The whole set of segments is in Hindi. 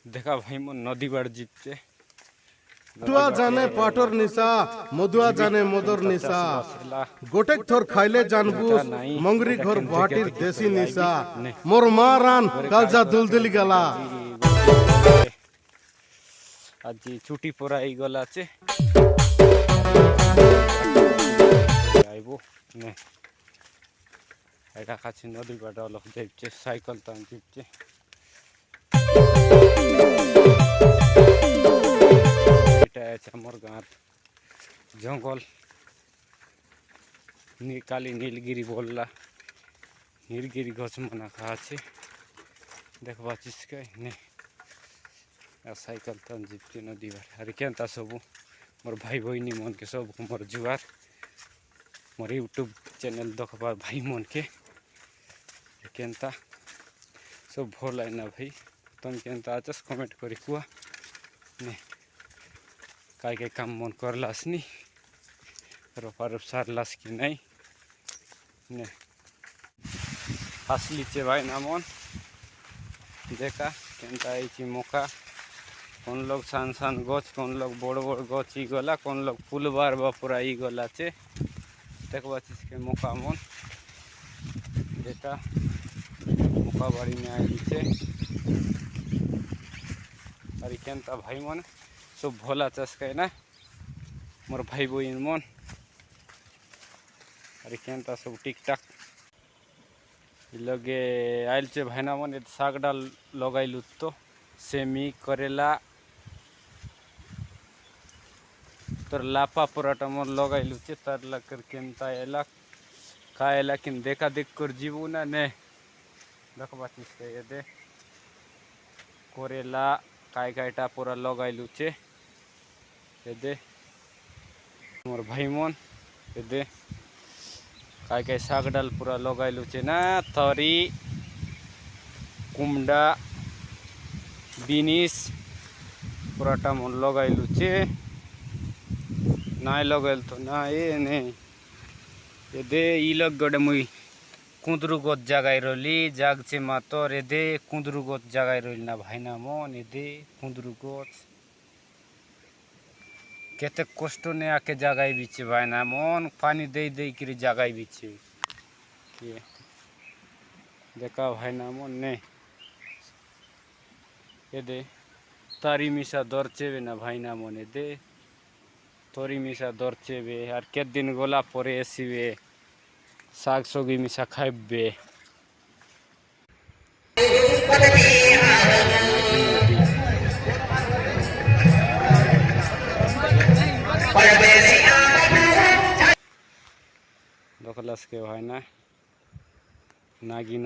देखा भाई मो नदी बाड़ जीपते टुआ जाने पाटर निशा मधुआ जाने मदर निशा गोटेक थोर खाइले जानबुस मंगरी घर गुवाहाटीर देसी निशा मोर मा रान कालजा दुलदुली गला आज छुट्टी पराई गला चे आइबो ने एटा काछि नदी बाट अलग जाइपचे साइकल तान जिपचे এটা আছে আমার গাঁর জঙ্গল কালি নীলগিরি বললা নীলগিরি গছ মনে আছে দেখবা চিসকে নে সাইকেল তান জিপতে নদী বার আর কেনতা সবু মোর ভাই বইনি মনকে সব মোর জুয়ার মোর ইউটিউব চ্যানেল দেখবা ভাই মনকে কেনতা সব ভোলাই না ভাই তুমি কেনতা আছস কমেন্ট করি কুয়া নে काय काय काम मन करलास नी रोपार सारलास की नहीं ने असली चे भाई ना मन देखा केनता आइछि मोका कोन लोग सान सान गछ कोन लोग बड़ बड़ गछ ई गला कोन लोग फुलबार बापुरा ई गला चे देखबा के मोका मन देखा मोका बाड़ी में आई छे अरे केनता भाई मन सब भोला चस्काय ना मोर भाई बहन मन अरे केनता सब टिकटाक लगे आइल चे भाईना मन शाक डाल लगाइलु तो सेमी करेला तर लापा पराठा मन लगाइलु चे तार लकर केनता एला खाएला किन देखा देख कर जीवू ना ने देखबा चिसके ये दे करेला काय कायटा पूरा लगाइलु चे दे मोर भाई मन दे काय काय शाक डाल पूरा लगाइलु चे ना थरी कुमडा बिनिस पूराटा मन लगाइलु चे नाय लगाइल तो ना ये नहीं ये दे ई लग गडे मुई कुंदरु गोत जागाई रोली जाग चे मातो रे दे कुंदरु गोत जागाई रोली ना भाई ना मन ये दे कुंदरु गोत केते कष्ट ने आके जागाई बिचे भाई ना मन पानी दे दे कि जागाई बिचे के देखा भाई ना मन ने ये दे तारी मिसा दरचेबे ना भाई ना मन दे तोरी मिसा दरचेबे और के दिन गोला परे एसिबे साग सगी मिसा खाइबे दखलास के भाई ना नागिन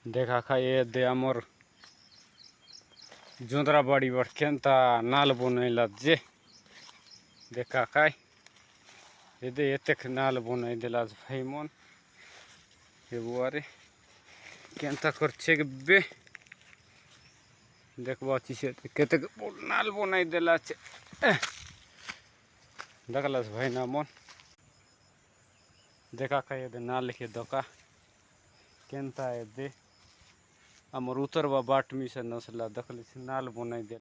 देखा खा ये दे आमर जोंदरा बाड़ी बट केनता नाल बनैला जे देखा खाय ये दे एतेक नाल बनाई देला भाई मन ये बुआरे केनता कर छेक बे देखबा चिसे केतेक नाल बनाई देला छे देखलास भाई ना मन देखा खाए दे नाल के दोका केनता है दे आमर उतरवा बाट मिसा नसला देखलिस नाल बनाई दे।